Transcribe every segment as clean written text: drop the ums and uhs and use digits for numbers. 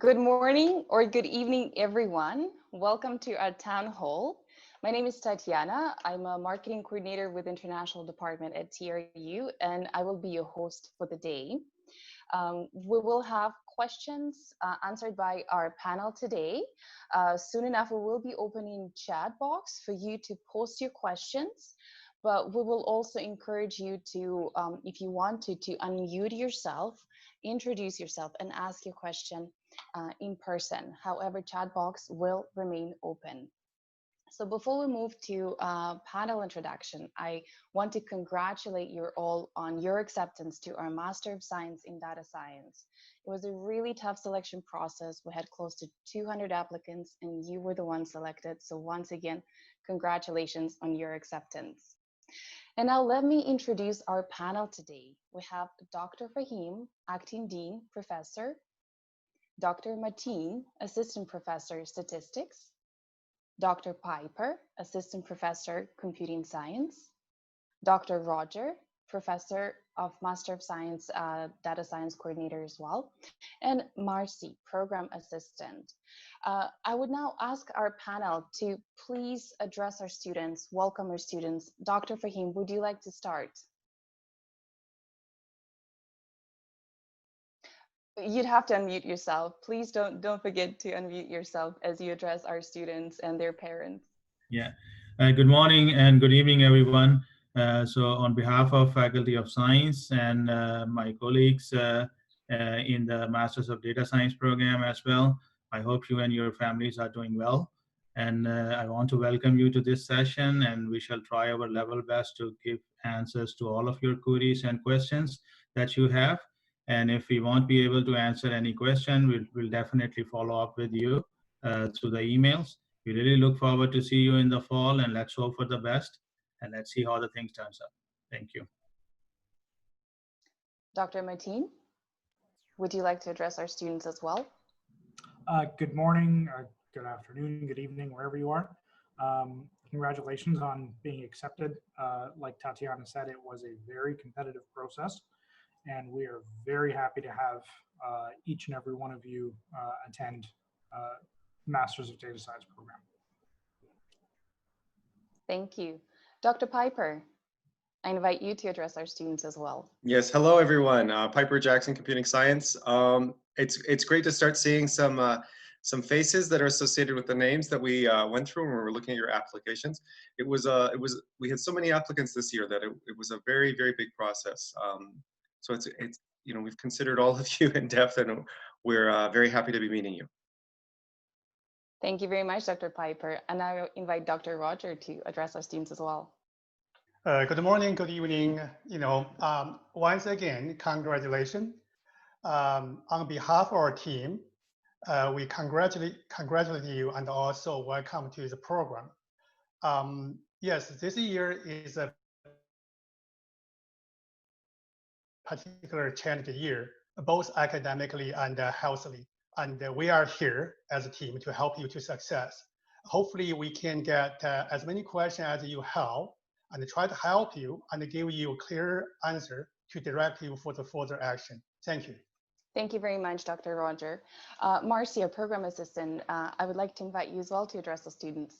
Good morning or good evening, everyone. Welcome to our town hall. My name is Tatiana. I'm a marketing coordinator with International Department at TRU, and I will be your host for the day. We will have questions answered by our panel today. Soon enough, we will be opening chat box for you to post your questions, but we will also encourage you to, if you want to unmute yourself, introduce yourself and ask your question in person. However, chat box will remain open. So before we move to panel introduction, I want to congratulate you all on your acceptance to our Master of Science in Data Science. It was a really tough selection process. We had close to 200 applicants and you were the one selected. So once again, congratulations on your acceptance. And now let me introduce our panel today. We have Dr. Fahim, Acting Dean, Professor, Dr. Mateen, Assistant Professor, Statistics, Dr. Piper, Assistant Professor, Computing Science, Dr. Roger, Professor of Master of Science, Data Science Coordinator as well, and Marcy, Program Assistant. I would now ask our panel to please address our students, welcome our students. Dr. Fahim, would you like to start? You'd have to unmute yourself. Please don't forget to unmute yourself as you address our students and their parents. Yeah. Good morning and good evening, everyone. So on behalf of Faculty of Science and my colleagues in the Masters of Data Science program as well, I hope you and your families are doing well. And I want to welcome you to this session, and we shall try our level best to give answers to all of your queries and questions that you have. And if we won't be able to answer any question, we'll definitely follow up with you through the emails. We really look forward to see you in the fall, and let's hope for the best, and let's see how the things turns out. Thank you. Dr. Mateen, would you like to address our students as well? Good morning, good afternoon, good evening, wherever you are. Congratulations on being accepted. Like Tatiana said, it was a very competitive process, and we are very happy to have each and every one of you attend Masters of Data Science program. Thank you. Dr. Piper, I invite you to address our students as well. Yes, hello everyone. Piper Jackson, Computing Science. It's great to start seeing some faces that are associated with the names that we went through when we were looking at your applications. We had so many applicants this year that it was a very, very big process. So it's we've considered all of you in depth, and we're very happy to be meeting you. Thank you very much, Dr. Piper. And I invite Dr. Roger to address our students as well. Good morning, good evening. Once again, congratulations. On behalf of our team, we congratulate you and also welcome to the program. Yes, this year is a particular challenging year, both academically and healthily. And we are here as a team to help you to success. Hopefully we can get as many questions as you have and try to help you and give you a clear answer to direct you for the further action. Thank you. Thank you very much, Dr. Roger. Marcy, our program assistant, I would like to invite you as well to address the students.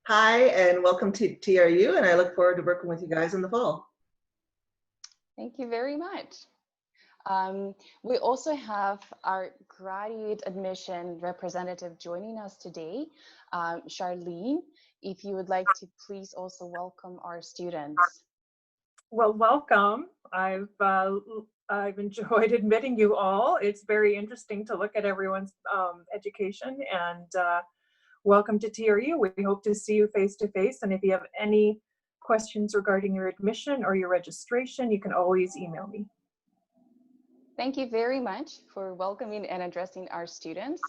Hi, and welcome to TRU, and I look forward to working with you guys in the fall. Thank you very much. We also have our graduate admission representative joining us today, Charlene. If you would like to please also welcome our students. Well, welcome. I've enjoyed admitting you all. It's very interesting to look at everyone's education, and welcome to TRU. We hope to see you face to face. And if you have any questions regarding your admission or your registration, you can always email me. Thank you very much for welcoming and addressing our students.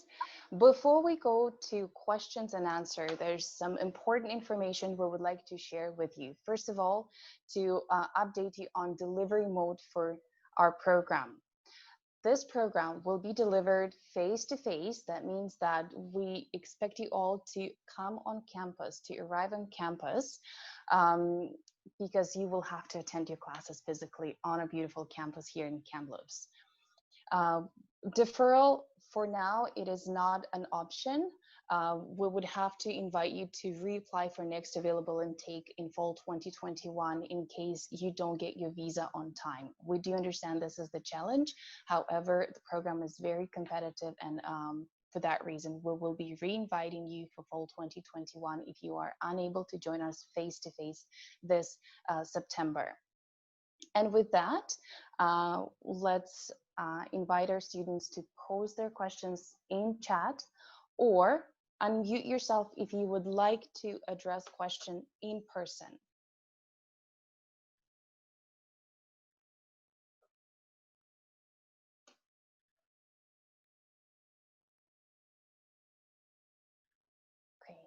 Before we go to questions and answers, there's some important information we would like to share with you. First of all, to update you on delivery mode for our program. this program will be delivered face-to-face. That means that we expect you all to come on campus, to arrive on campus, because you will have to attend your classes physically on a beautiful campus here in Kamloops. Deferral, for now, it is not an option. We would have to invite you to reapply for next available intake in fall 2021 in case you don't get your visa on time. We do understand this is the challenge. However, the program is very competitive, and for that reason, we will be re-inviting you for fall 2021 if you are unable to join us face-to-face this September. And with that, let's invite our students to pose their questions in chat, or unmute yourself if you would like to address question in person. Okay.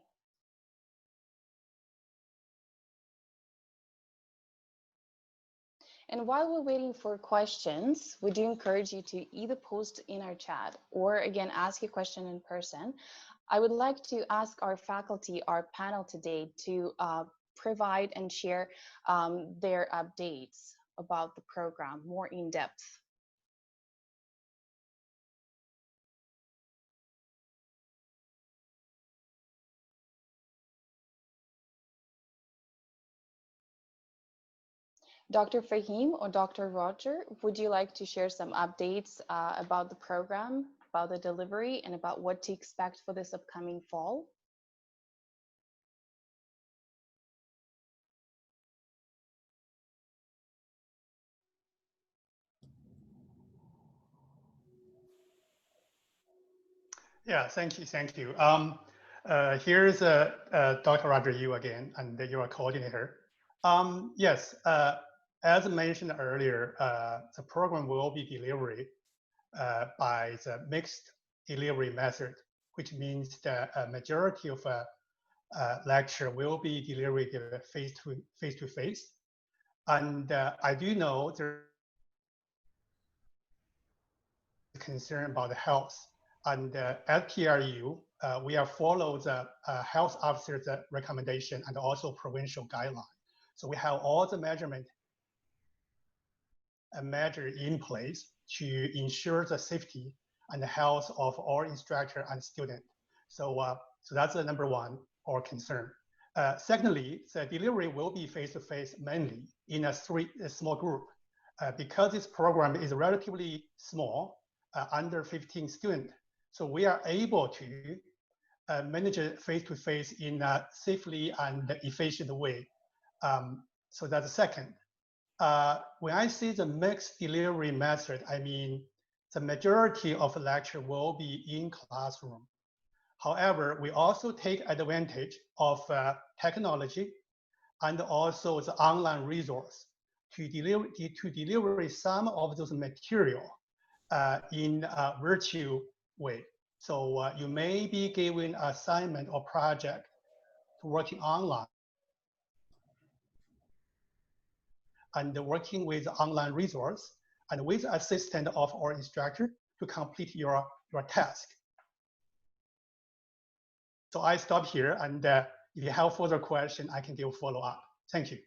And while we're waiting for questions, we do encourage you to either post in our chat or again, ask your question in person. I would like to ask our faculty, our panel today, to provide and share their updates about the program more in depth. Dr. Fahim or Dr. Roger, would you like to share some updates about the program, about the delivery, and about what to expect for this upcoming fall? Yeah, thank you. Here's Dr. Roger Yu again, and your coordinator. Yes, as mentioned earlier, the program will be delivered by the mixed delivery method, which means that a majority of lecture will be delivered face to face. And I do know there's concern about the health. And at TRU, we have followed the health officer's recommendation and also provincial guideline. So we have all the measurement measure in place to ensure the safety and the health of all instructor and student. So that's the number one, our concern. Secondly, the delivery will be face-to-face mainly in a small group. Because this program is relatively small, under 15 students, so we are able to manage it face-to-face in a safely and efficient way. So that's the second. When I say the mixed delivery method, I mean the majority of the lecture will be in classroom. However, we also take advantage of technology and also the online resource to deliver some of those material in a virtual way. So you may be given assignment or project to working online and working with online resource and with assistance of our instructor to complete your task. So I stop here, and if you have further question, I can give follow up. Thank you.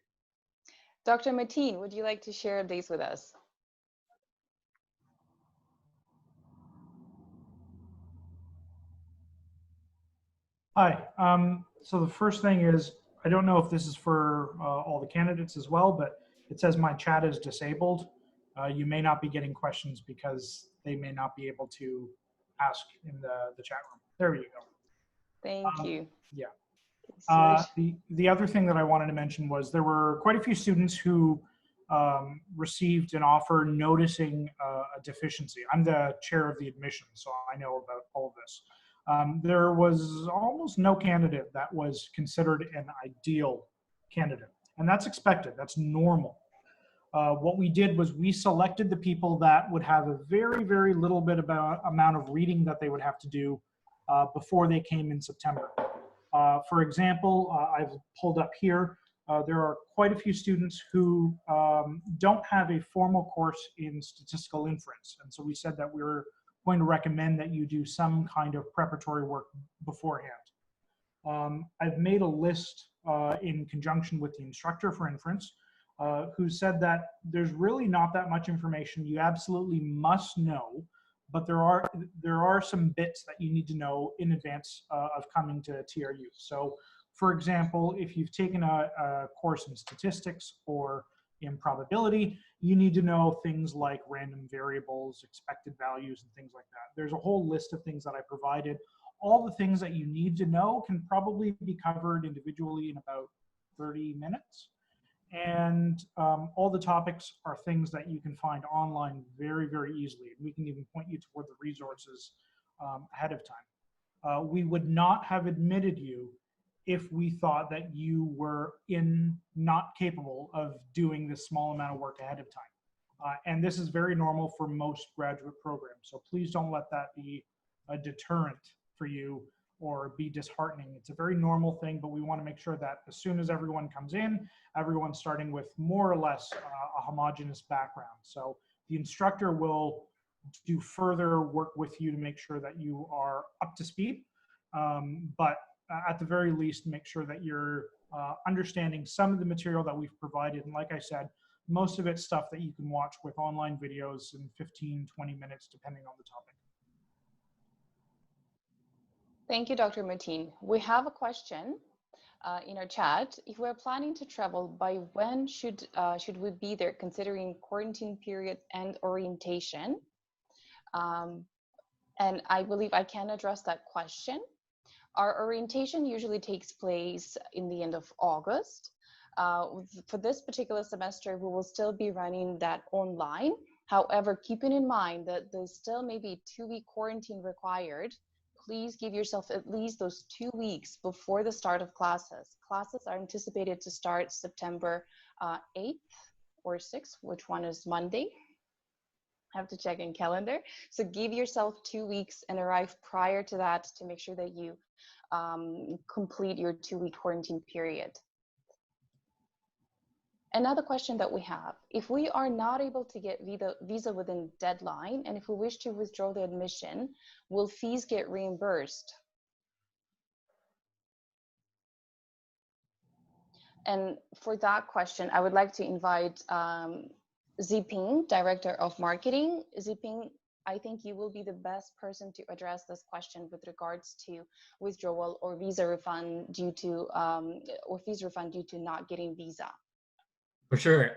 Dr. Mateen, would you like to share updates with us? Hi. So the first thing is, I don't know if this is for all the candidates as well, but it says my chat is disabled. You may not be getting questions because they may not be able to ask in the chat room. There you go. Thank you. Yeah. The other thing that I wanted to mention was there were quite a few students who received an offer noticing a deficiency. I'm the chair of the admission, so I know about all of this. There was almost no candidate that was considered an ideal candidate, and that's expected, that's normal. What we did was we selected the people that would have a very, very little bit amount of reading that they would have to do before they came in September. For example, I've pulled up here there are quite a few students who don't have a formal course in statistical inference. And so we said that we were going to recommend that you do some kind of preparatory work beforehand. I've made a list in conjunction with the instructor for inference, who said that there's really not that much information you absolutely must know, but there are some bits that you need to know in advance of coming to TRU. So, for example, if you've taken a course in statistics or in probability, you need to know things like random variables, expected values, and things like that. There's a whole list of things that I provided. All the things that you need to know can probably be covered individually in about 30 minutes. And all the topics are things that you can find online very, very easily. We can even point you toward the resources ahead of time. We would not have admitted you if we thought that you were not capable of doing this small amount of work ahead of time. And this is very normal for most graduate programs. So please don't let that be a deterrent for you or be disheartening. It's a very normal thing, but we want to make sure that as soon as everyone comes in, everyone's starting with more or less a homogeneous background. So the instructor will do further work with you to make sure that you are up to speed. But at the very least, make sure that you're understanding some of the material that we've provided. And like I said, most of it's stuff that you can watch with online videos in 15, 20 minutes, depending on the topic. Thank you, Dr. Mateen. We have a question in our chat. If we're planning to travel, by when should we be there, considering quarantine period and orientation? And I believe I can address that question. Our orientation usually takes place in the end of August. For this particular semester, we will still be running that online. However, keeping in mind that there's still maybe a 2-week quarantine required. Please give yourself at least those 2 weeks before the start of classes. Classes are anticipated to start September 8th or 6th, which one is Monday. I have to check in calendar. So give yourself 2 weeks and arrive prior to that to make sure that you complete your 2-week quarantine period. Another question that we have, if we are not able to get visa within deadline, and if we wish to withdraw the admission, will fees get reimbursed? And for that question, I would like to invite Ziping, Director of Marketing. Ziping, I think you will be the best person to address this question with regards to withdrawal or visa refund due to, or fees refund due to not getting visa. For sure.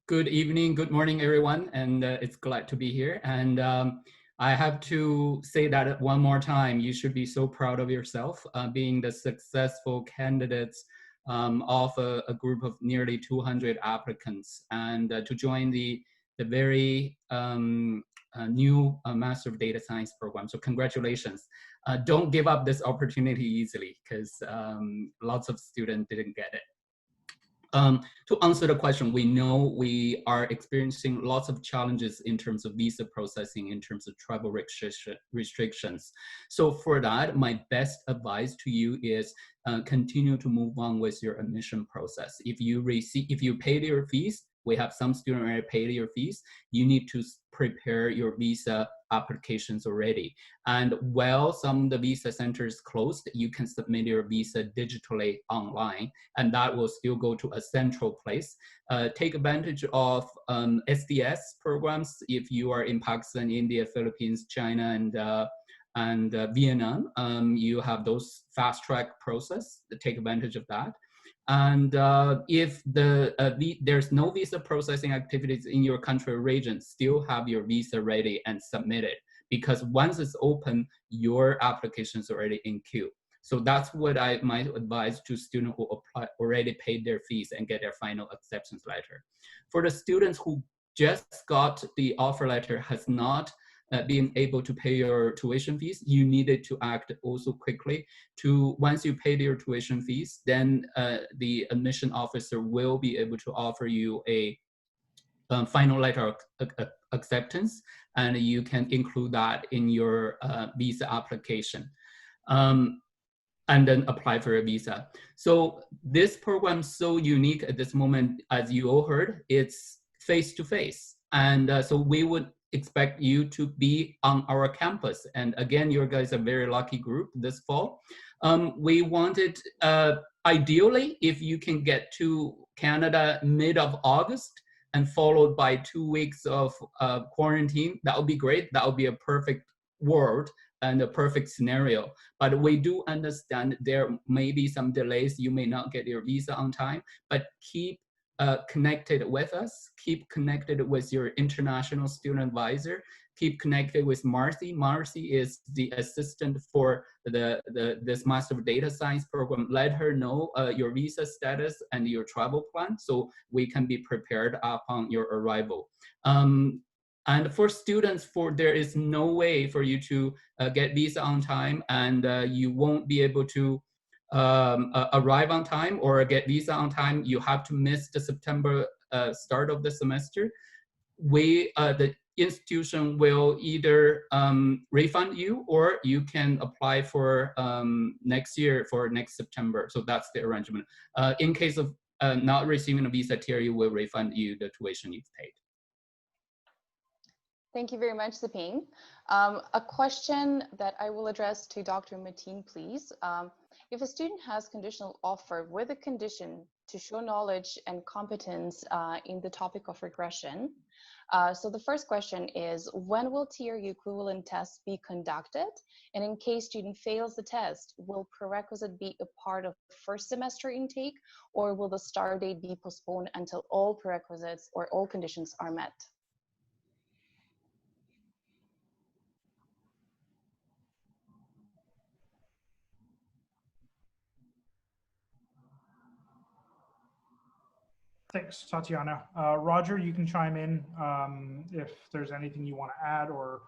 Good evening, good morning, everyone, and it's glad to be here. And I have to say that one more time, you should be so proud of yourself, being the successful candidates of a group of nearly 200 applicants, and to join the very new Master of Data Science program. So congratulations. Don't give up this opportunity easily, because lots of students didn't get it. To answer the question, we know we are experiencing lots of challenges in terms of visa processing, in terms of travel restrictions. So for that, my best advice to you is continue to move on with your admission process. If you paid your fees, we have some students already paid your fees, you need to prepare your visa applications already. And while some of the visa centers closed, you can submit your visa digitally online, and that will still go to a central place. Take advantage of SDS programs if you are in Pakistan, India, Philippines, China, and Vietnam. You have those fast track process. Take advantage of that. And if there's no visa processing activities in your country or region, still have your visa ready and submit it, because once it's open, your application is already in queue. So that's what I might advise to students who already paid their fees and get their final acceptance letter. For the students who just got the offer letter, has not being able to pay your tuition fees, you needed to act also quickly. Once you pay your tuition fees, then the admission officer will be able to offer you a final letter of acceptance, and you can include that in your visa application. and then apply for a visa. So this program is so unique at this moment, as you all heard, it's face-to-face. And so we would expect you to be on our campus. And again, you guys are a very lucky group this fall. We wanted, ideally, if you can get to Canada mid of August and followed by 2 weeks of quarantine, that would be great. That would be a perfect world and a perfect scenario. But we do understand there may be some delays. You may not get your visa on time, but keep connected with us, keep connected with your international student advisor, keep connected with Marcy. Marcy is the assistant for this Master of Data Science program. Let her know your visa status and your travel plan so we can be prepared upon your arrival. And for students, there is no way for you to get visa on time, and you won't be able to arrive on time or get visa on time. You have to miss the September start of the semester. The institution will either refund you, or you can apply for next year, for next September. So that's the arrangement. In case of not receiving a visa, TRU will refund you the tuition you've paid. Thank you very much, Seping. A question that I will address to Dr. Mateen, please. If a student has conditional offer with a condition to show knowledge and competence in the topic of regression, so the first question is, when will TRU equivalent tests be conducted? And in case student fails the test, will prerequisite be a part of first semester intake, or will the start date be postponed until all prerequisites or all conditions are met? Thanks, Tatiana. Roger, you can chime in if there's anything you want to add or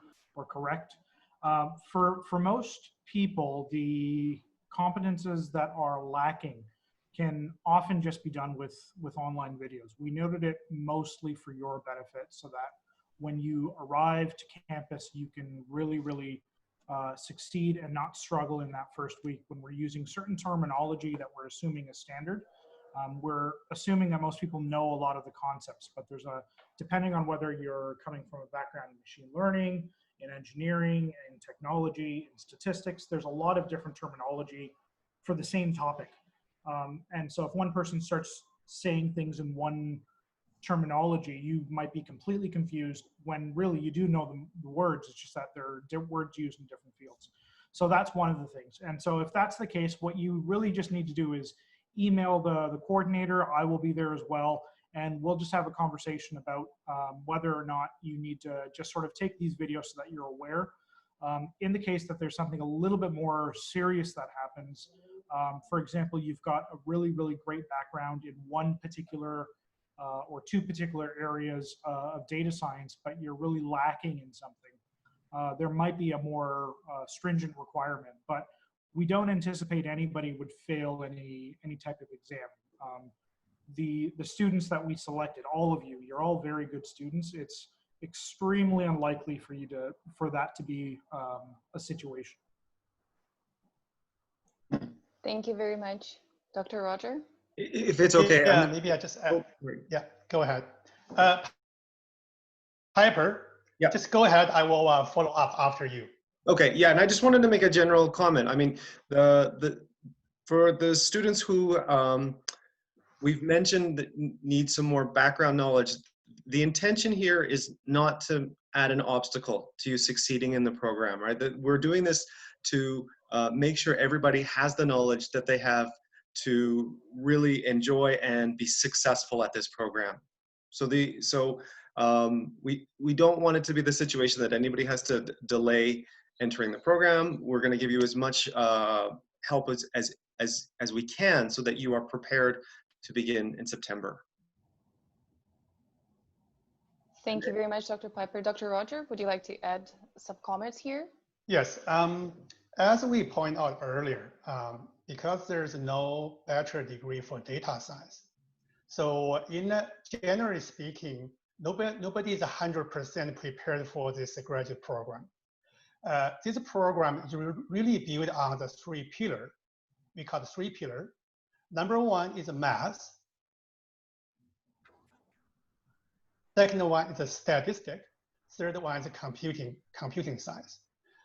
correct. For most people, the competences that are lacking can often just be done with online videos. We noted it mostly for your benefit, so that when you arrive to campus, you can really succeed and not struggle in that first week when we're using certain terminology that we're assuming is standard. We're assuming that most people know a lot of the concepts, but depending on whether you're coming from a background in machine learning, in engineering, in technology, in statistics, there's a lot of different terminology for the same topic. And so if one person starts saying things in one terminology, you might be completely confused when really you do know the words. It's just that they're words used in different fields. So that's one of the things. And so if that's the case, what you really just need to do is email the coordinator. I will be there as well. And we'll just have a conversation about whether or not you need to just sort of take these videos so that you're aware. In the case that there's something a little bit more serious that happens, for example, you've got a really great background in one particular or two particular areas of data science, but you're really lacking in something. There might be a more stringent requirement, but we don't anticipate anybody would fail any type of exam. The students that we selected, all of you, you're all very good students. It's extremely unlikely for that to be a situation. Thank you very much. Dr. Roger? If it's okay. Yeah, maybe I just add. Yeah, go ahead. Piper, yeah, just go ahead. I will follow up after you. Okay, yeah, and I just wanted to make a general comment. I mean, for the students who we've mentioned that need some more background knowledge, the intention here is not to add an obstacle to you succeeding in the program, right? That we're doing this to make sure everybody has the knowledge that they have to really enjoy and be successful at this program. So we don't want it to be the situation that anybody has to delay entering the program. We're going to give you as much help as we can so that you are prepared to begin in September. Thank you very much, Dr. Piper. Dr. Roger, would you like to add some comments here? Yes, as we point out earlier, because there's no bachelor degree for data science, so generally speaking, nobody is 100% prepared for this graduate program. This program is really built on the three pillars. we call the 3 pillar. Number 1 is math. Second one is a statistic. Third one is computing science.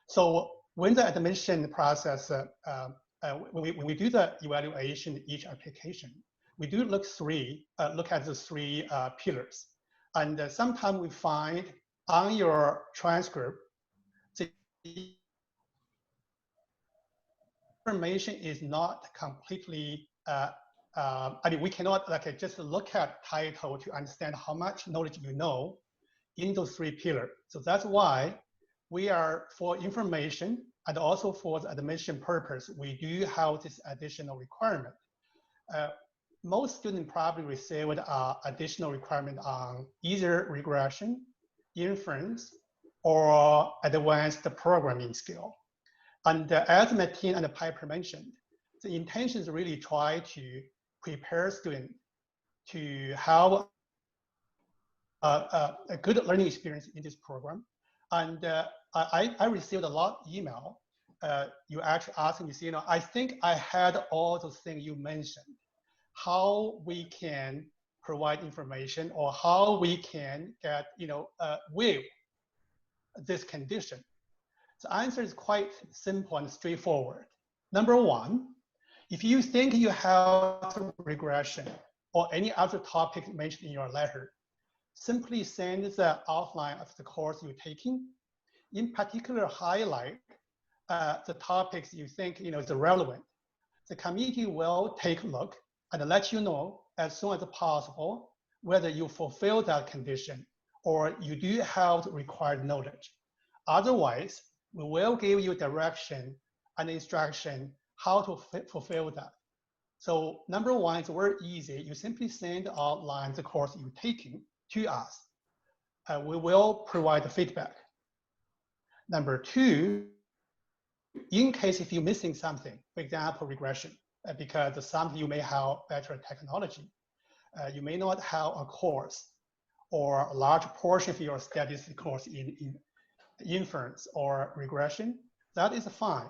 So when the admission process, when we do the evaluation in each application, we do look at the 3 pillars. And sometimes we find on your transcript, the information is not completely, I mean, we cannot like just look at title to understand how much knowledge you know in those 3 pillars. So that's why we are, for information and also for the admission purpose, we do have this additional requirement. Most students probably received additional requirement on either regression, inference, or advanced programming skill. And as Martin and Piper mentioned, the intention is really try to prepare students to have a good learning experience in this program. And I received a lot of email. You actually asked me, you know, I think I had all those things you mentioned. How we can provide information or how we can get, you know, waive this condition. The answer is quite simple and straightforward. Number 1, if you think you have regression or any other topic mentioned in your letter, simply send the outline of the course you're taking. In particular, highlight the topics you think, you know, is relevant. The committee will take a look and let you know as soon as possible whether you fulfill that condition or you do have the required knowledge. Otherwise, we will give you direction and instruction how to fulfill that. So number 1 is very easy. You simply send the outline the course you're taking to us. We will provide the feedback. Number 2, in case if you're missing something, for example, regression, because some you may have better technology, you may not have a course or a large portion of your statistics course in inference or regression, that is fine.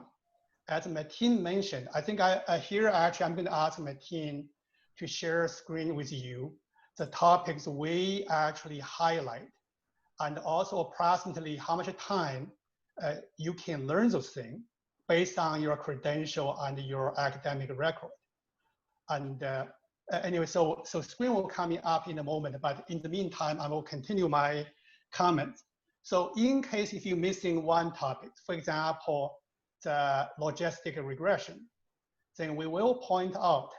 As Martin mentioned, I think here actually I'm going to ask Martin to share a screen with you the topics we actually highlight and also approximately how much time you can learn those things based on your credential and your academic record. And anyway, so screen will come up in a moment, but in the meantime, I will continue my comments. So in case if you're missing one topic, for example, the logistic regression, then we will point out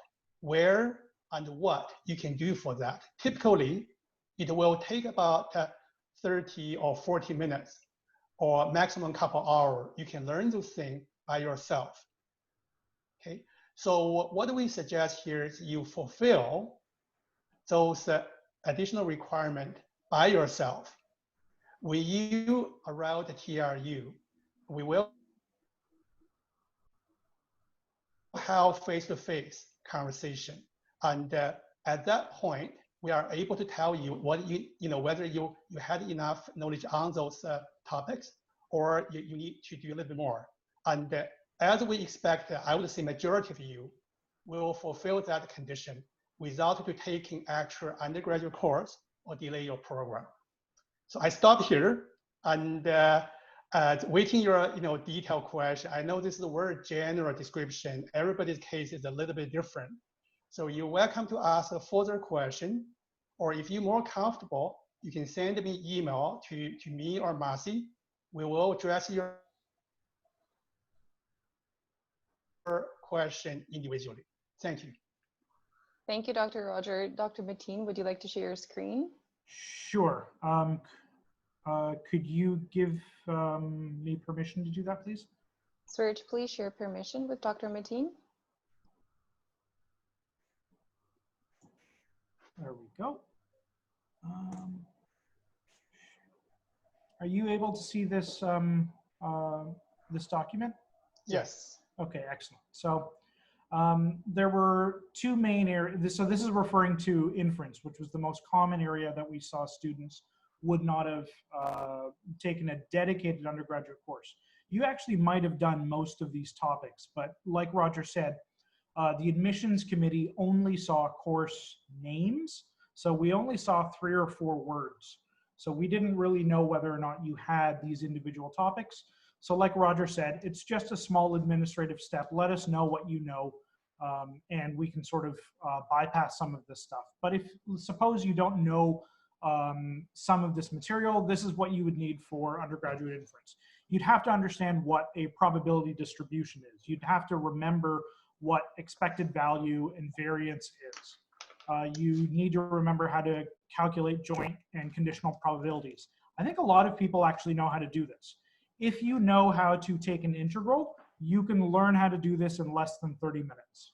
where and what you can do for that. Typically, it will take about 30 or 40 minutes or maximum couple hours. You can learn those things by yourself. Okay, so what we suggest here is you fulfill those additional requirements by yourself. When you arrive at TRU, we will have face-to-face conversation. And at that point, we are able to tell you what whether you had enough knowledge on those topics or you need to do a little bit more. And as we expect, I would say majority of you will fulfill that condition without taking actual undergraduate course or delay your program. So I stop here and waiting your detailed question. I know this is a very general description. Everybody's case is a little bit different. So you're welcome to ask a further question, or if you're more comfortable, you can send me email to me or Marcy. We will address your question individually. Thank you. Thank you, Dr. Roger. Dr. Mateen, would you like to share your screen? Sure. Could you give me permission to do that, please? Serge, please share permission with Dr. Mateen. There we go. Are you able to see this this document? Yes. Okay, excellent. So there were two main areas. So this is referring to inference, which was the most common area that we saw students would not have taken a dedicated undergraduate course. You actually might have done most of these topics, but like Roger said, the admissions committee only saw course names. So we only saw 3 or 4 words. So we didn't really know whether or not you had these individual topics. So like Roger said, it's just a small administrative step. Let us know what you know, and we can sort of bypass some of this stuff. But if suppose you don't know some of this material, this is what you would need for undergraduate inference. You'd have to understand what a probability distribution is. You'd have to remember what expected value and variance is. You need to remember how to calculate joint and conditional probabilities. I think a lot of people actually know how to do this. If you know how to take an integral, you can learn how to do this in less than 30 minutes.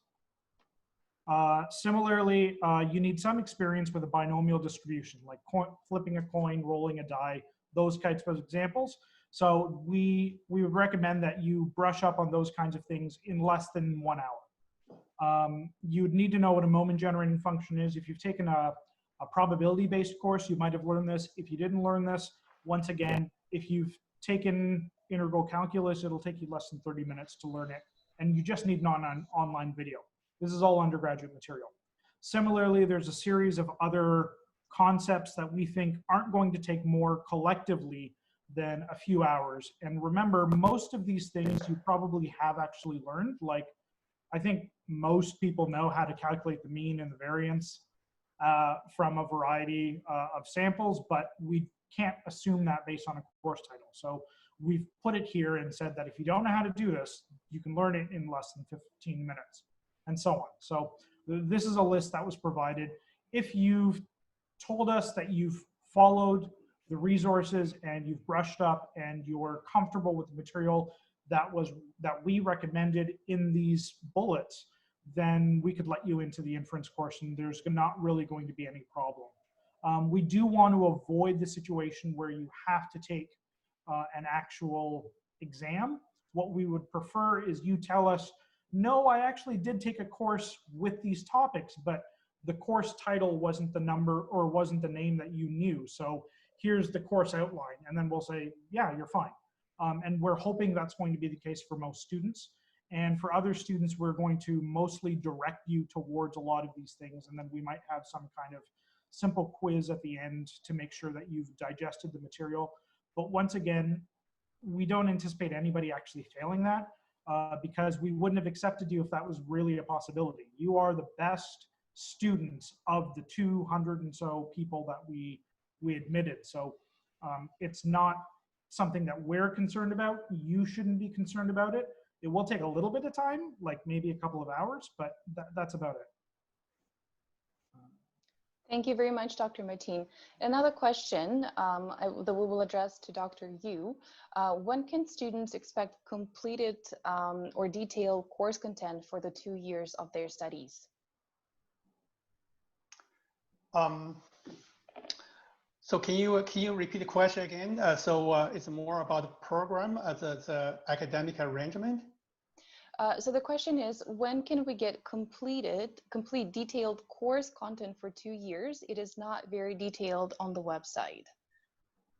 Similarly, you need some experience with a binomial distribution, like flipping a coin, rolling a die, those types of examples. So we would recommend that you brush up on those kinds of things in less than 1 hour. You would need to know what a moment generating function is. If you've taken a probability-based course, you might have learned this. If you didn't learn this, once again, if you've taken integral calculus, it'll take you less than 30 minutes to learn it. And you just need an online video. This is all undergraduate material. Similarly, there's a series of other concepts that we think aren't going to take more collectively than a few hours. And remember, most of these things you probably have actually learned. Like, I think most people know how to calculate the mean and the variance from a variety of samples, but we can't assume that based on a course title. So we've put it here and said that if you don't know how to do this, you can learn it in less than 15 minutes, and so on. So this is a list that was provided. If you've told us that you've followed the resources and you've brushed up and you're comfortable with the material that we recommended in these bullets, then we could let you into the inference course and there's not really going to be any problem. We do want to avoid the situation where you have to take an actual exam. What we would prefer is you tell us, no, I actually did take a course with these topics, but the course title wasn't the number or wasn't the name that you knew. So here's the course outline. And then we'll say, yeah, you're fine. And we're hoping that's going to be the case for most students. And for other students, we're going to mostly direct you towards a lot of these things. And then we might have some kind of simple quiz at the end to make sure that you've digested the material. But once again, we don't anticipate anybody actually failing that because we wouldn't have accepted you if that was really a possibility. You are the best students of the 200 and so people that we admitted. So it's not something that we're concerned about. You shouldn't be concerned about it. It will take a little bit of time, like maybe a couple of hours, but that's about it. Thank you very much, Dr. Martin. Another question that we will address to Dr. Yu. When can students expect completed or detailed course content for the 2 years of their studies? So can you repeat the question again? It's more about the program as an academic arrangement? So the question is, when can we get complete detailed course content for 2 years? It is not very detailed on the website.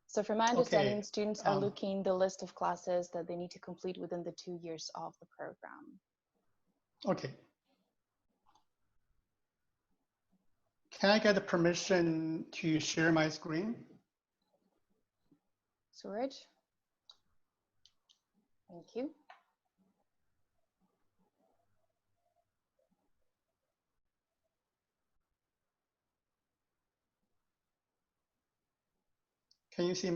So from my understanding, students are looking the list of classes that they need to complete within the 2 years of the program. Okay. Can I get the permission to share my screen? Suraj? Thank you. Can you see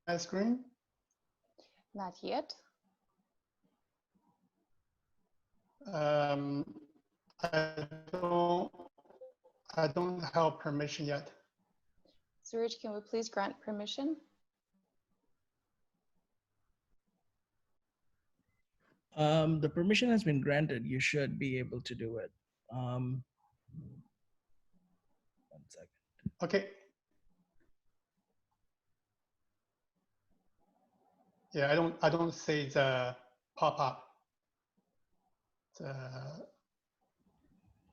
my screen? Not yet. I don't have permission yet. Suraj, can we please grant permission? The permission has been granted. You should be able to do it. 1 second. Okay. Yeah, I don't see the pop-up.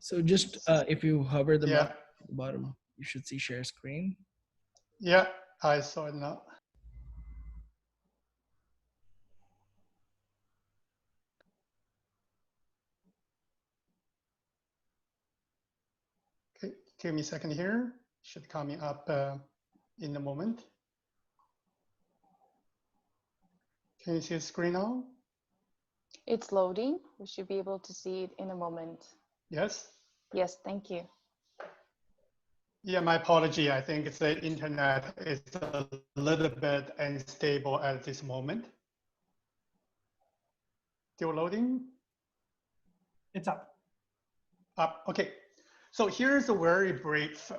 So just if you hover the mouse Yeah. at the bottom, you should see share screen. Yeah, I saw it now. Give me a second here. Should coming up in a moment. Can you see the screen now? It's loading. We should be able to see it in a moment. Yes? Yes, thank you. Yeah, my apology. I think it's the internet is a little bit unstable at this moment. Still loading? It's up. Up, okay. So here's a very brief,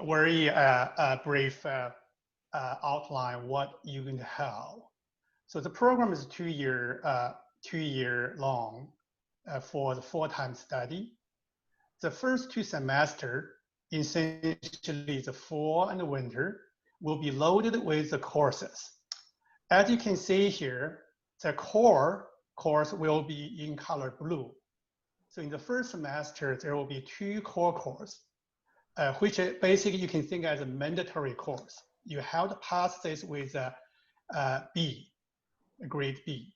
outline what you're going to have. So the program is 2 year long for the full-time study. The first 2 semesters, essentially the fall and the winter, will be loaded with the courses. As you can see here, the core course will be in color blue. So in the first semester, there will be 2 core courses, which basically you can think as a mandatory course. You have to pass this with a B, a grade B.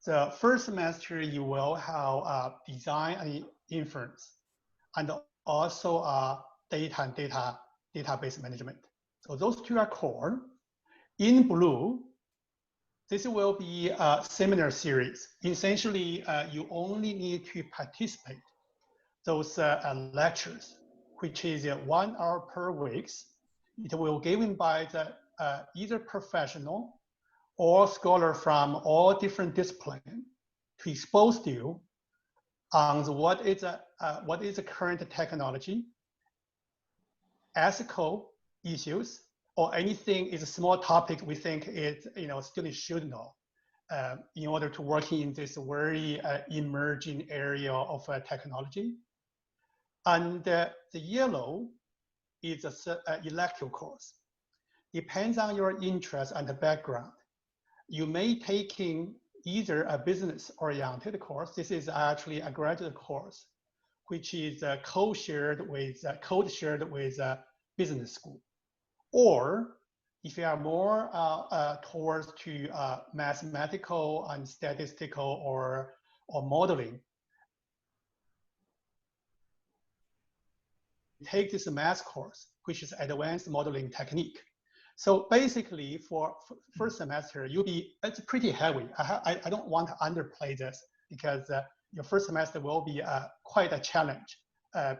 The first semester, you will have design and inference, and also data and database management. So those 2 are core. In blue, this will be a seminar series. Essentially, you only need to participate those lectures, which is 1 hour per week. It will be given by the either professional or scholar from all different disciplines to expose you on what is the current technology, ethical issues, or anything is a small topic we think it students should know in order to work in this very emerging area of technology. And the yellow is an elective course. Depends on your interest and the background. You may take in either a business-oriented course. This is actually a graduate course, which is code-shared with business school. Or if you are more towards to mathematical and statistical or modeling, take this math course, which is advanced modeling technique. So basically, for first semester, it's pretty heavy. I don't want to underplay this because your first semester will be quite a challenge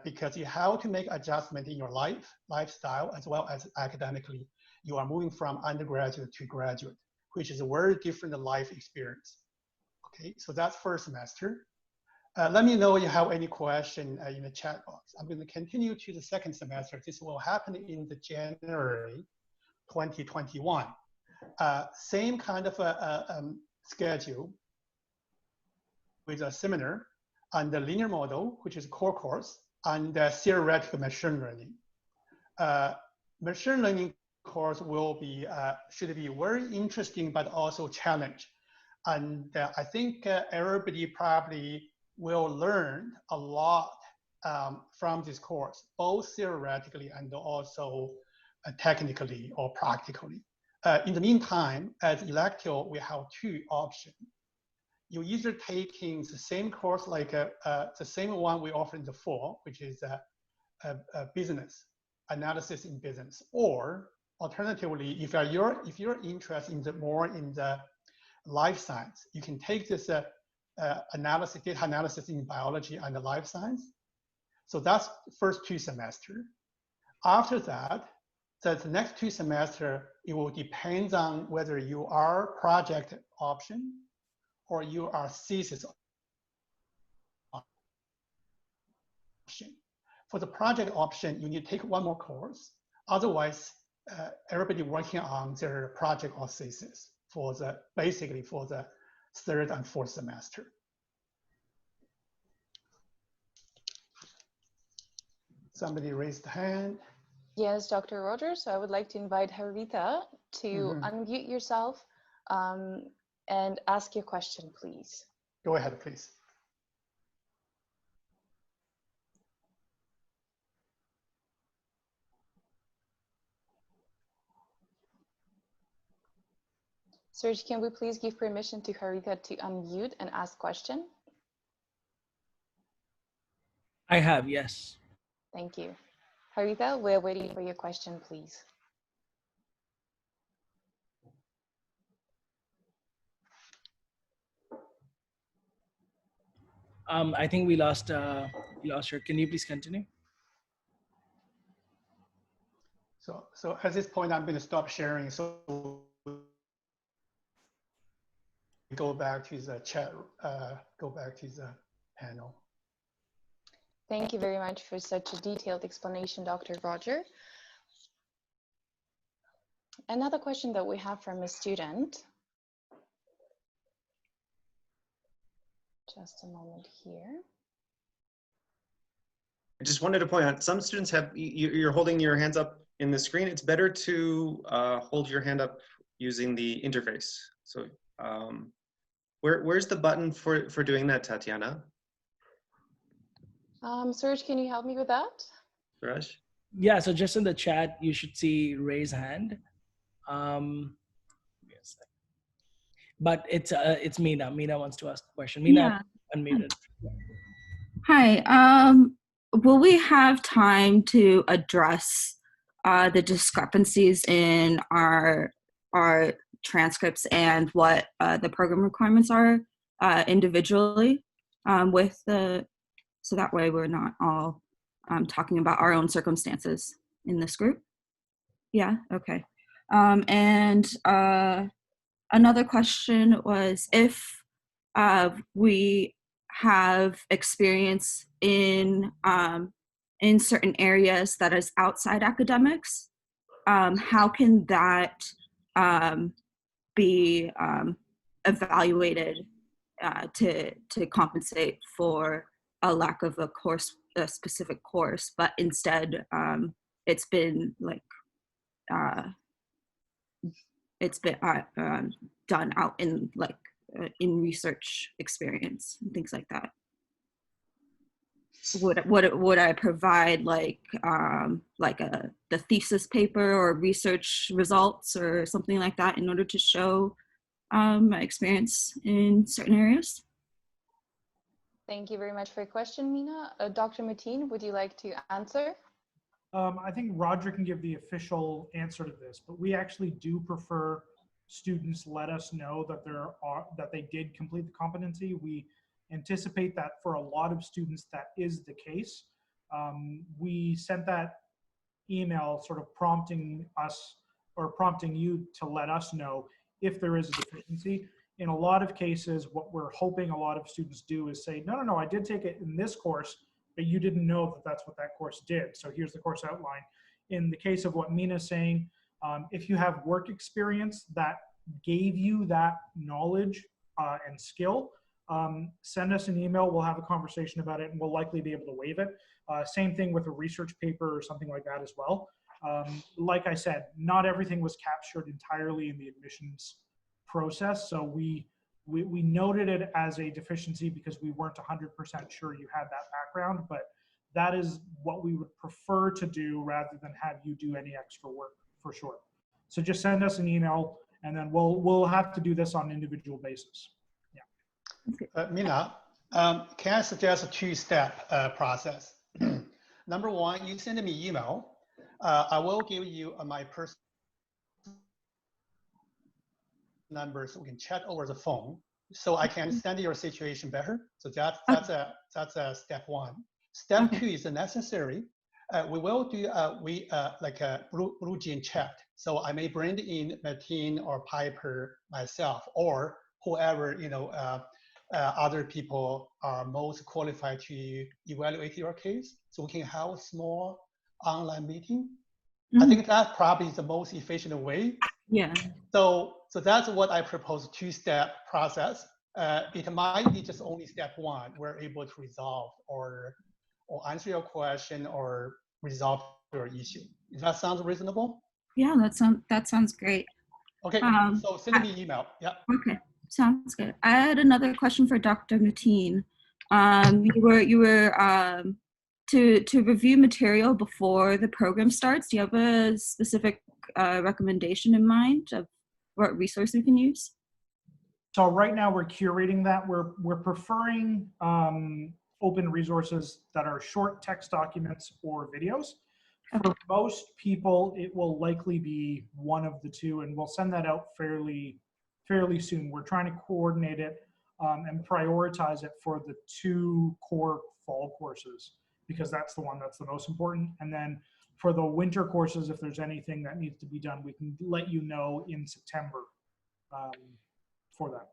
because you have to make adjustment in your lifestyle as well as academically. You are moving from undergraduate to graduate, which is a very different life experience. Okay, so that's first semester. Let me know if you have any question in the chat box. I'm going to continue to the second semester. This will happen in the January 2021. Same kind of schedule with a seminar and the linear model, which is core course, and theoretical machine learning. Machine learning course will be should be very interesting, but also challenge. And I think everybody probably will learn a lot from this course, both theoretically and also technically or practically. In the meantime, as elective, we have 2 options. You either taking the same course like the same one we offer in the fall, which is a business analysis in business, or alternatively, if you're interested in more in the life science, you can take this data analysis in biology and the life science. So that's the first 2 semesters. After that, the next 2 semesters, it will depend on whether you are project option or you are thesis option. For the project option, you need to take 1 more course. Otherwise, everybody working on their project or thesis basically for the 3rd and 4th semester. Somebody raised the hand. Yes, Dr. Rogers, I would like to invite Harita to unmute yourself and ask your question, please. Go ahead, please. Serge, can we please give permission to Harita to unmute and ask question? I have, yes. Thank you. Haritha, we're waiting for your question, please. I think we lost her. Can you please continue? So at this point, I'm going to stop sharing. So go back to the chat, go back to the panel. Thank you very much for such a detailed explanation, Dr. Roger. Another question that we have from a student. Just a moment here. I just wanted to point out, some students have, you're holding your hands up in the screen. It's better to hold your hand up using the interface. So where's the button for doing that, Tatiana? Suraj, can you help me with that? Suraj? Yeah, so just in the chat, you should see raise hand. Yes. But it's Meena. Meena wants to ask a question. Meena, Yeah. unmuted. Hi. Will we have time to address the discrepancies in our transcripts and what the program requirements are individually so that way we're not all talking about our own circumstances in this group? Yeah, okay. And another question was if we have experience in certain areas that is outside academics, how can that be evaluated to compensate for a lack of a specific course, but instead it's been like done out in like in research experience and things like that? Would I provide like the thesis paper or research results or something like that in order to show my experience in certain areas? Thank you very much for your question, Meena. Dr. Mateen, would you like to answer? I think Roger can give the official answer to this, but we actually do prefer students let us know that they did complete the competency. We anticipate that for a lot of students that is the case. We sent that email sort of prompting us or prompting you to let us know if there is a deficiency. In a lot of cases, what we're hoping a lot of students do is say, no, I did take it in this course, but you didn't know that that's what that course did. So here's the course outline. In the case of what Mina's saying, if you have work experience that gave you that knowledge and skill, send us an email. We'll have a conversation about it and we'll likely be able to waive it. Same thing with a research paper or something like that as well. Like I said, not everything was captured entirely in the admissions process. So we noted it as a deficiency because we weren't 100% sure you had that background, but that is what we would prefer to do rather than have you do any extra work, for sure. So just send us an email and then we'll have to do this on an individual basis. Yeah. Meena, can I suggest a two-step process? Number one, you send me email. I will give you my personal number so we can chat over the phone, so I can understand your situation better. So that's a step one. Step two is necessary. We will do like a blue jean chat. So I may bring in Mateen or Piper myself, or whoever other people are most qualified to evaluate your case. So we can have a small online meeting. I think that probably is the most efficient way. Yeah. So that's what I propose, two-step process. It might be just only step one. We're able to resolve or answer your question or resolve your issue. Does that sound reasonable? Yeah, that sounds great. Okay, so send me an email. Yeah. Okay, sounds good. I had another question for Dr. Mateen. You were to review material before the program starts. Do you have a specific recommendation in mind of what resource we can use? So right now we're curating that. We're preferring open resources that are short text documents or videos. Oh, Most people, it will likely be one of the two, and we'll send that out fairly soon. We're trying to coordinate it and prioritize it for the 2 core fall courses, because that's the one that's the most important. And then for the winter courses, if there's anything that needs to be done, we can let you know in September for that.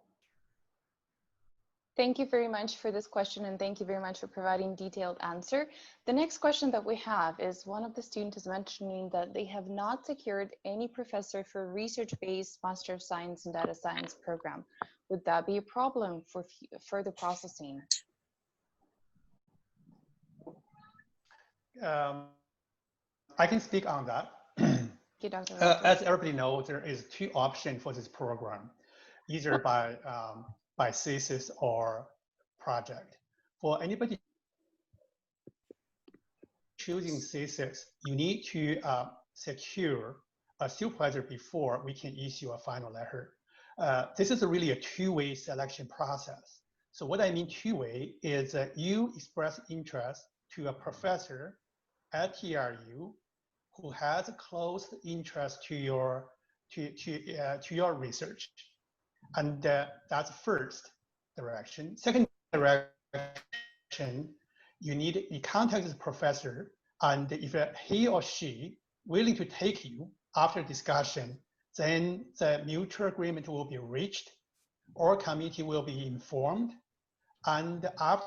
Thank you very much for this question, and thank you very much for providing detailed answer. The next question that we have is one of the students is mentioning that they have not secured any professor for research-based Master of Science and Data Science program. Would that be a problem for further processing? I can speak on that. Okay, Dr. As everybody knows, there is 2 options for this program, either by thesis or project. For anybody choosing thesis, you need to secure a supervisor before we can issue a final letter. This is really a 2-way selection process. So what I mean 2-way is you express interest to a professor at TRU who has a close interest to your research, and that's first direction. Second direction, you contact the professor, and if he or she willing to take you after discussion, then the mutual agreement will be reached, or committee will be informed, and after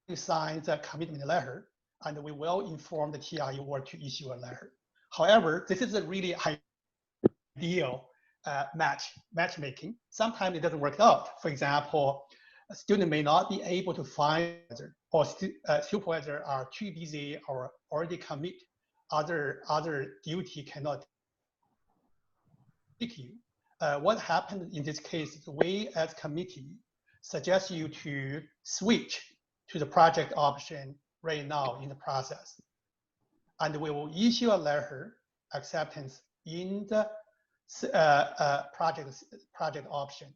you sign the commitment letter, and we will inform the TRU where to issue a letter. However, this is a really ideal matchmaking. Sometimes it doesn't work out. For example, a student may not be able to find, or supervisor are too busy or already commit other duty cannot take you. What happened in this case is we as committee suggest you to switch to the project option right now in the process. And we will issue a letter acceptance in the project option.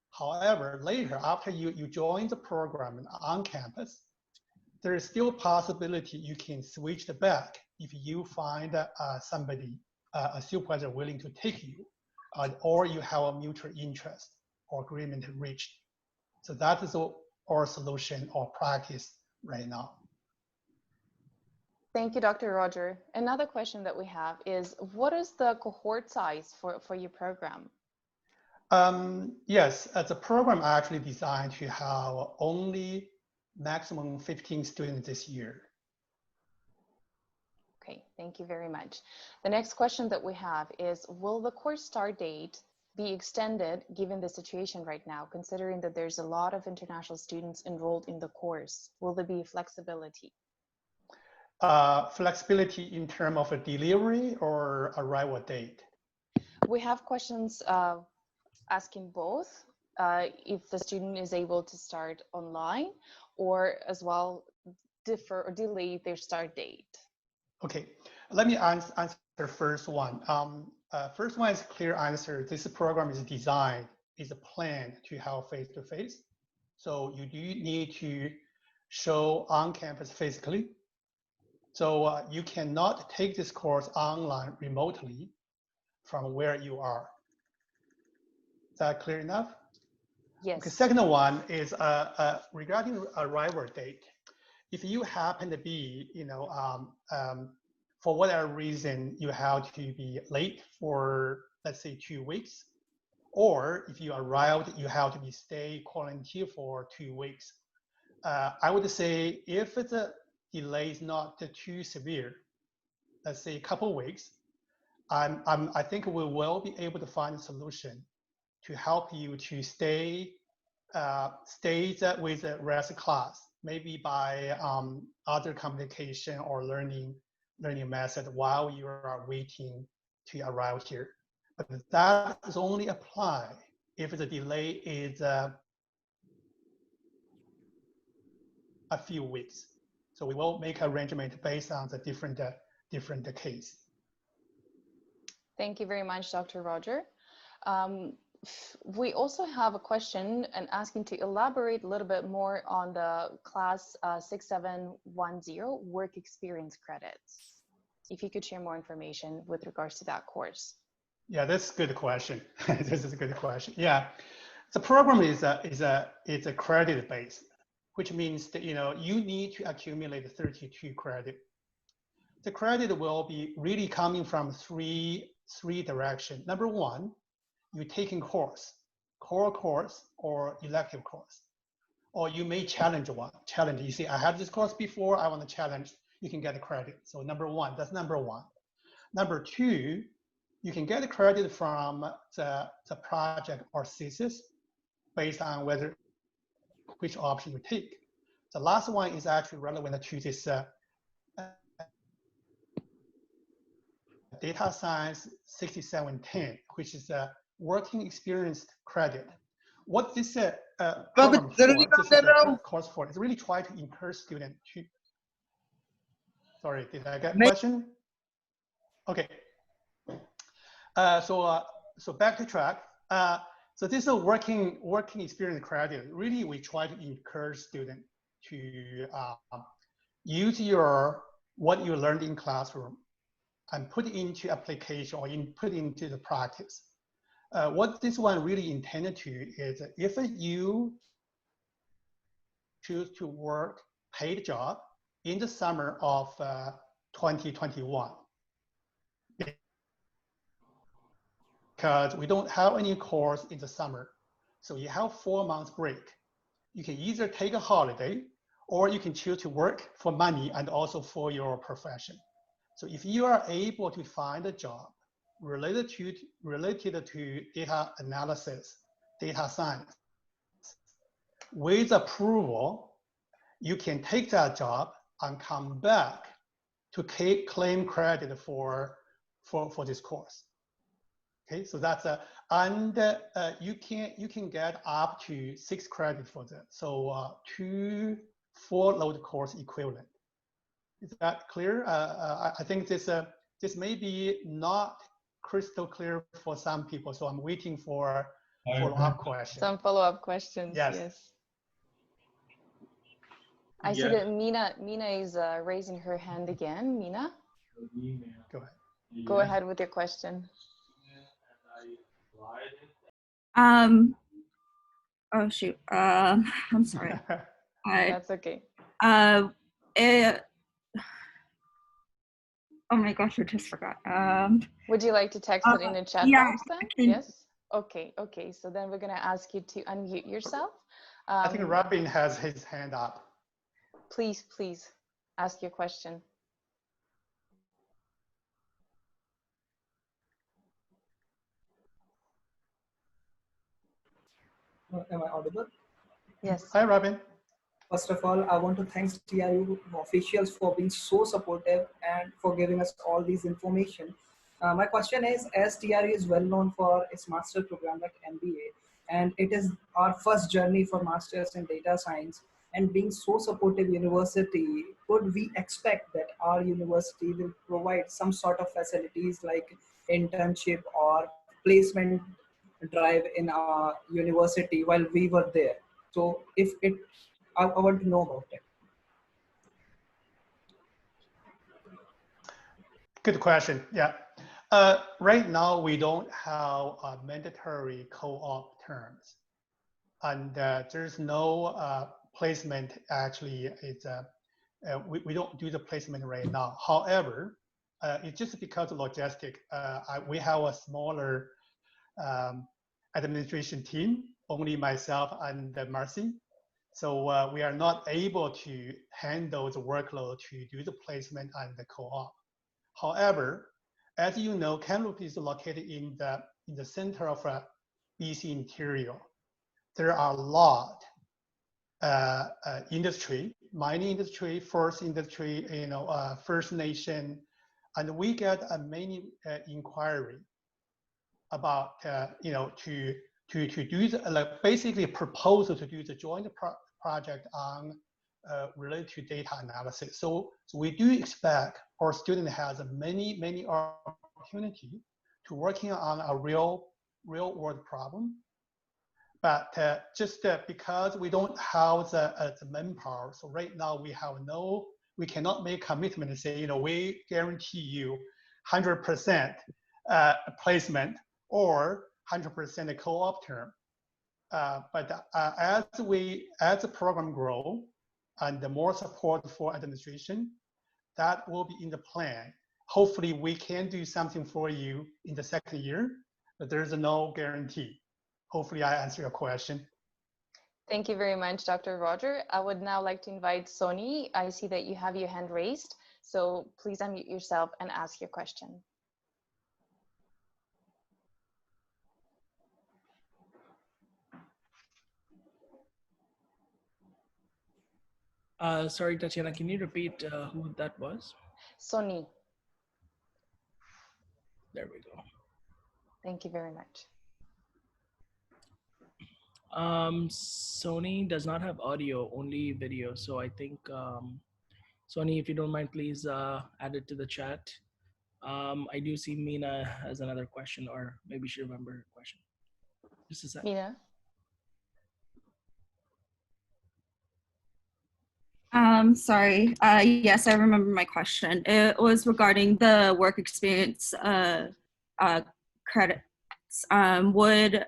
However, later, after you join the program on campus, there is still possibility you can switch the back if you find somebody, a supervisor willing to take you, or you have a mutual interest or agreement reached. So that is our solution or practice right now. Thank you, Dr. Roger. Another question that we have is, what is the cohort size for your program? Yes, the program actually designed to have only maximum 15 students this year. Okay, thank you very much. The next question that we have is, will the course start date be extended given the situation right now, considering that there's a lot of international students enrolled in the course? Will there be flexibility? Flexibility in terms of a delivery or arrival date? We have questions asking both, if the student is able to start online, or as well defer or delay their start date. Okay, let me answer the first one. First one is a clear answer. This program is designed, is a plan to have face-to-face. So you do need to show on campus physically. So you cannot take this course online remotely from where you are. Is that clear enough? Yes. Okay, second one is regarding arrival date. If you happen to be, for whatever reason, you have to be late for, let's say, 2 weeks, or if you arrived, you have to be stay quarantined for 2 weeks. I would say if the delay is not too severe, let's say a couple of weeks, I think we will be able to find a solution to help you to stay with the rest of class, maybe by other communication or learning method while you are waiting to arrive here. But that is only apply if the delay is a few weeks. So we will make arrangement based on the different case. Thank you very much, Dr. Roger. we also have a question and asking to elaborate a little bit more on the class 6710 work experience credits. If you could share more information with regards to that course. Yeah, that's a good question. This is a good question. Yeah, the program is a credit based, which means that you need to accumulate 32 credit. The credit will be really coming from three directions. Number one, you're taking course, core course or elective course, or you may challenge one. Challenge. You see, I had this course before. I want to challenge. You can get the credit. So number one, that's number one. Number two, you can get the credit from the project or thesis based on which option you take. The last one is actually relevant to this data science 6710, which is a working experience credit. What this program for, this is a course for, is really try to encourage students to, sorry, did I get a question? Okay. So back to track. So this is a working experience credit. Really, we try to encourage students to use what you learned in classroom and put it into application or put into the practice. What this one really intended to is if you choose to work paid job in the summer of 2021, because we don't have any course in the summer. So you have 4 months break. You can either take a holiday or you can choose to work for money and also for your profession. So if you are able to find a job related to data analysis, data science, with approval, you can take that job and come back to claim credit for this course. Okay, so that's you can get up to 6 credits for that. So 2 4-load course equivalent. Is that clear? I think this may be not crystal clear for some people, so I'm waiting for follow-up questions. Some follow-up questions. Yes. I see that Mina is raising her hand again. Mina, go ahead. Go ahead with your question. Oh shoot. I'm sorry. That's okay. Oh my gosh, I just forgot. Would you like to text it in the chat box then? Yes. Okay. Okay. So then we're gonna ask you to unmute yourself. I think Robin has his hand up. Please ask your question. Am I audible? Yes. Hi, Robin. First of all, I want to thank TRU officials for being so supportive and for giving us all these information. My question is, as TRU is well known for its master program like MBA, and it is our first journey for masters in data science, and being so supportive university, could we expect that our university will provide some sort of facilities like internship or placement drive in our university while we were there? So if it, I want to know about it. Good question. Yeah. Right now, we don't have mandatory co-op terms. And there's no placement actually. We don't do the placement right now. However, it's just because of logistic. We have a smaller administration team, only myself and Marcy. So we are not able to handle the workload to do the placement and the co-op. However, as you know, Kamloops is located in the center of BC Interior. There are a lot industry, mining industry, forest industry, First Nation, and we get many inquiry about to do basically a proposal to do the joint project on related to data analysis. So we do expect our student has many opportunity to working on a real real world problem. But just because we don't have the manpower, so right now we cannot make commitment and say, we guarantee you 100% placement or 100% co-op term. But as the program grow and the more support for administration, that will be in the plan. Hopefully we can do something for you in the second year, but there's no guarantee. Hopefully I answer your question. Thank you very much, Dr. Roger. I would now like to invite Sony. I see that you have your hand raised, so please unmute yourself and ask your question. Sorry, Tatiana, can you repeat who that was? Sony. There we go. Thank you very much. Sony does not have audio, only video. So I think, Sony, if you don't mind, please add it to the chat. I do see Mina has another question, or maybe she remembers her question. Just a second. Mina? Sorry. Yes, I remember my question. It was regarding the work experience credits. Would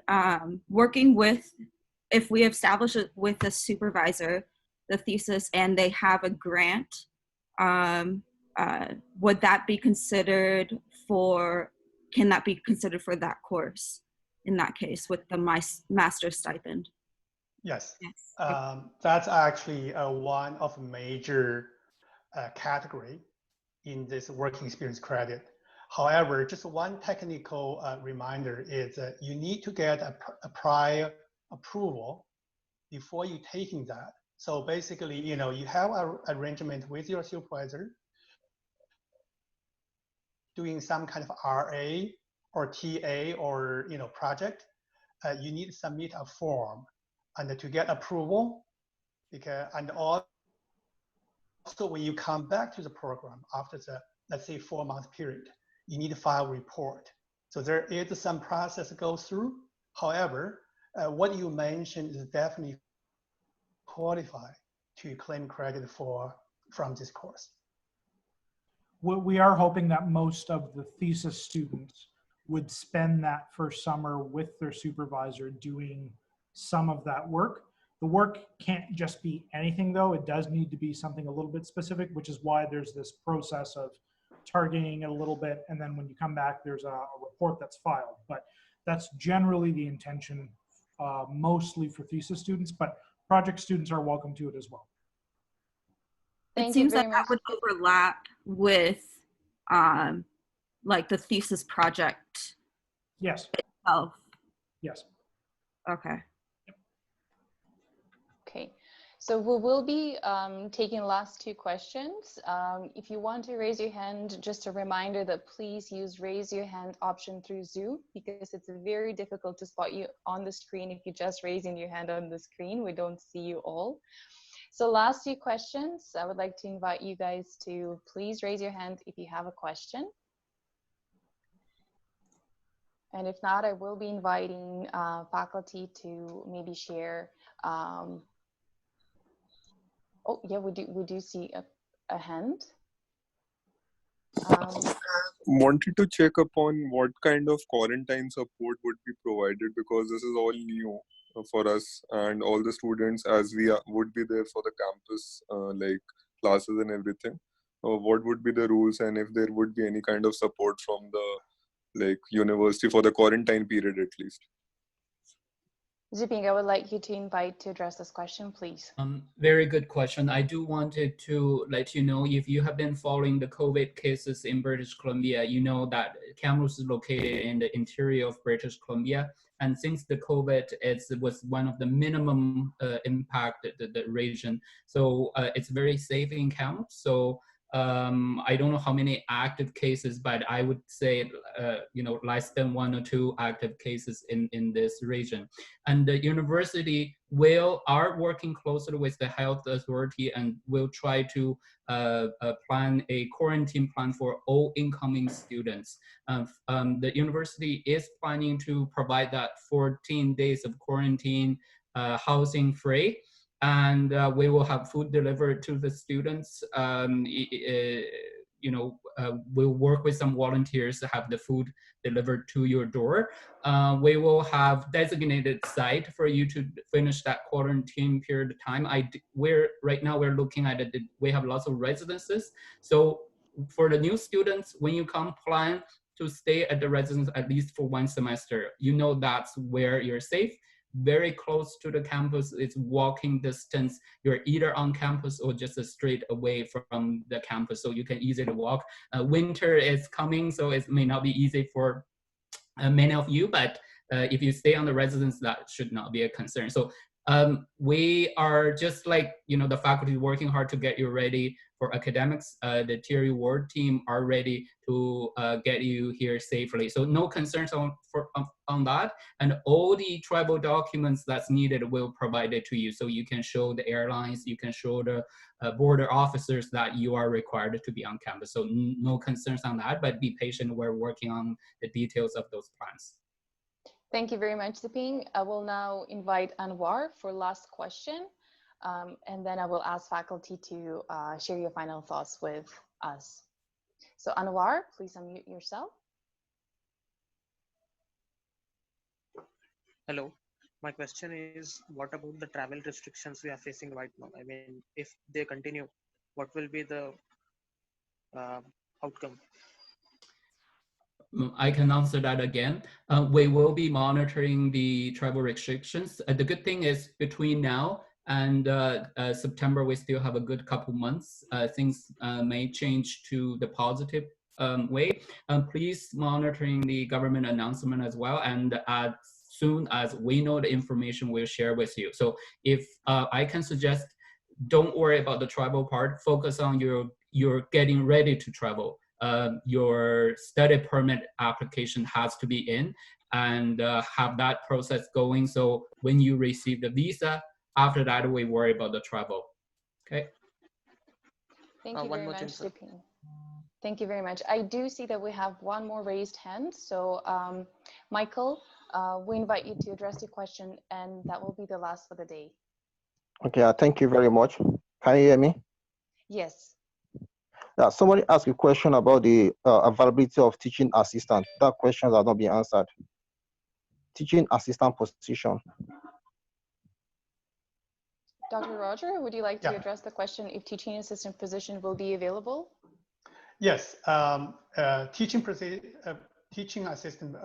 working with, if we establish it with a supervisor, the thesis, and they have a grant, would that be considered for, can that be considered for that course in that case with the master's stipend? Yes, that's actually one of major category in this working experience credit. However, just one technical reminder is that you need to get a prior approval before you taking that. So basically, you have an arrangement with your supervisor doing some kind of RA or TA or project. You need to submit a form and to get approval, and also when you come back to the program after the, let's say, 4-month period, you need to file a report. So there is some process to go through. However, what you mentioned is definitely qualify to claim credit from this course. We are hoping that most of the thesis students would spend that first summer with their supervisor doing some of that work. The work can't just be anything though. It does need to be something a little bit specific, which is why there's this process of targeting it a little bit. And then when you come back, there's a report that's filed. But that's generally the intention, mostly for thesis students, but project students are welcome to it as well. It seems that that would overlap with like the thesis project. Yes. Itself. Yes. Okay. Okay, so we will be taking last 2 questions. If you want to raise your hand, just a reminder that please use raise your hand option through Zoom, because it's very difficult to spot you on the screen if you're just raising your hand on the screen. We don't see you all. So last 2 questions, I would like to invite you guys to please raise your hand if you have a question. And if not, I will be inviting faculty to maybe share. Oh yeah, we do see a hand. Wanted to check upon what kind of quarantine support would be provided, because this is all new for us and all the students, as we would be there for the campus like classes and everything. What would be the rules, and if there would be any kind of support from the university for the quarantine period at least? Ziping, I would like you to address this question, please. Very good question. I do wanted to let you know, if you have been following the COVID cases in British Columbia, you know that Kamloops is located in the interior of British Columbia. And since the COVID was one of the minimum impacted the region, so it's very safe in Kamloops. So I don't know how many active cases, but I would say, less than 1 or 2 active cases in this region. And the university are working closely with the health authority and will try to plan a quarantine plan for all incoming students. The university is planning to provide that 14 days of quarantine, housing free. And we will have food delivered to the students. We'll work with some volunteers to have the food delivered to your door. We will have designated site for you to finish that quarantine period of time. Right now we're looking at it. We have lots of residences. So for the new students, when you come, plan to stay at the residence at least for 1 semester. You know that's where you're safe. Very close to the campus, it's walking distance. You're either on campus or just straight away from the campus, so you can easily walk. Winter is coming, so it may not be easy for many of you, but if you stay on the residence, that should not be a concern. So we are just like, the faculty working hard to get you ready for academics. The TRU Ward team are ready to get you here safely. So no concerns on that. And all the travel documents that's needed will provide it to you. So you can show the airlines, you can show the border officers that you are required to be on campus. So no concerns on that, but be patient. We're working on the details of those plans. Thank you very much, Ziping. I will now invite Anwar for last question, and then I will ask faculty to share your final thoughts with us. So Anwar, please unmute yourself. Hello, my question is, what about the travel restrictions we are facing right now? I mean, if they continue, what will be the outcome? I can answer that again. We will be monitoring the travel restrictions. The good thing is between now and September, we still have a good couple months. Things may change to the positive way. Please monitoring the government announcement as well. And as soon as we know the information, we'll share with you. So if I can suggest, don't worry about the travel part. Focus on your getting ready to travel. Your study permit application has to be in and have that process going. So when you receive the visa, after that, we worry about the travel. Okay. Thank you very much, Ziping. Thank you very much. I do see that we have one more raised hand. So Michael, we invite you to address your question, and that will be the last for the day. Okay, thank you very much. Can you hear me? Yes. Somebody asked a question about the availability of teaching assistant. That question has not been answered. Teaching assistant position. Dr. Roger, would you like to address the question if teaching assistant position will be available? Yes, teaching assistant,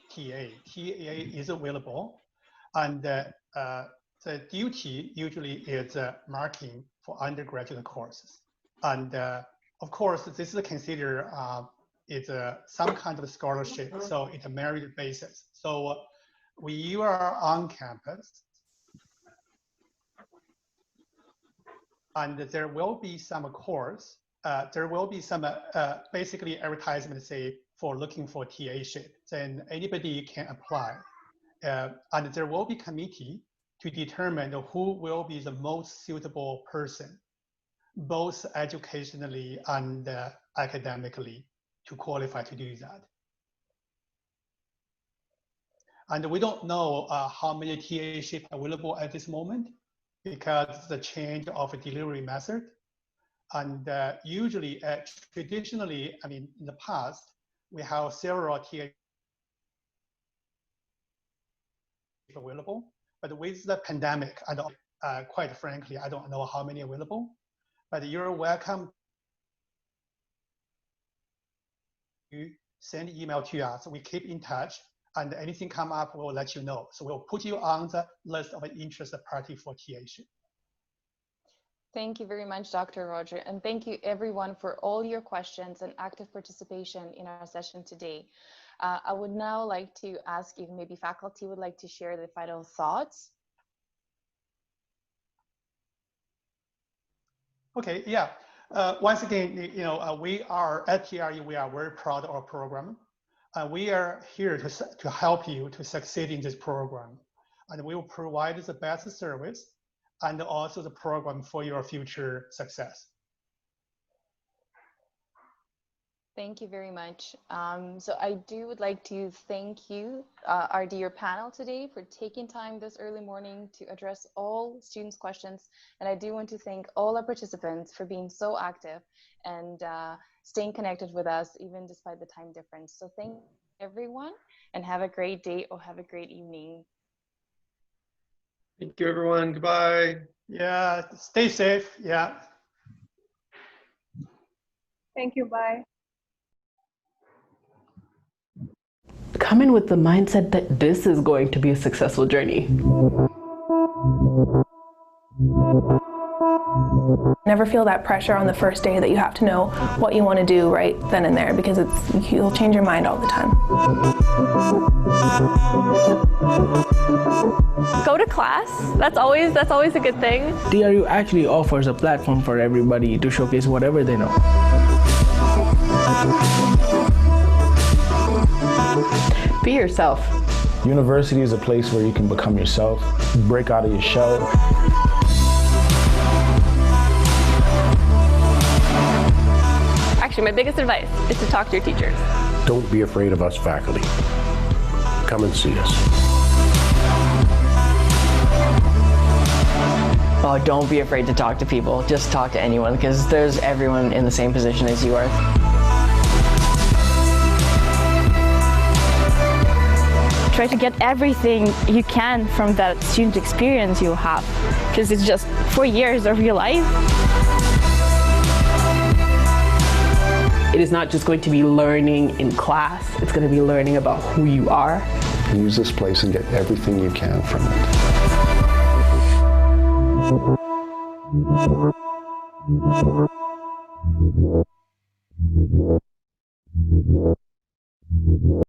TA is available, and the duty usually is marking for undergraduate courses. And of course, this is considered some kind of scholarship, so it's a merit basis. So when you are on campus, and there will be some course, there will be some basically advertisement say for looking for TA ship, then anybody can apply. And there will be committee to determine who will be the most suitable person, both educationally and academically, to qualify to do that. And we don't know how many TA ships available at this moment because the change of a delivery method. And usually, traditionally, I mean, in the past, we have several TA available. But with the pandemic, I don't, quite frankly, I don't know how many available. But you're welcome to send email to us. We keep in touch, and anything come up, we'll let you know. So we'll put you on the list of interested party for TA. Thank you very much, Dr. Roger, and thank you everyone for all your questions and active participation in our session today. I would now like to ask if maybe faculty would like to share the final thoughts. Okay, yeah. Once again, we are at TRU, we are very proud of our program. We are here to help you to succeed in this program. And we will provide the best service and also the program for your future success. Thank you very much. So I would like to thank you, our dear panel today, for taking time this early morning to address all students' questions. And I do want to thank all our participants for being so active and staying connected with us, even despite the time difference. So thank everyone and have a great day or have a great evening. Thank you, everyone. Goodbye. Yeah, stay safe. Yeah. Thank you. Bye. Come in with the mindset that this is going to be a successful journey. Never feel that pressure on the first day that you have to know what you want to do right then and there, because you'll change your mind all the time. Go to class. That's always a good thing. TRU actually offers a platform for everybody to showcase whatever they know. Be yourself. University is a place where you can become yourself, break out of your shell. Actually, my biggest advice is to talk to your teachers. Don't be afraid of us faculty. Come and see us. Oh, don't be afraid to talk to people. Just talk to anyone, because there's everyone in the same position as you are. Try to get everything you can from that student experience you have, because it's just 4 years of your life. It is not just going to be learning in class, it's going to be learning about who you are. Use this place and get everything you can from it.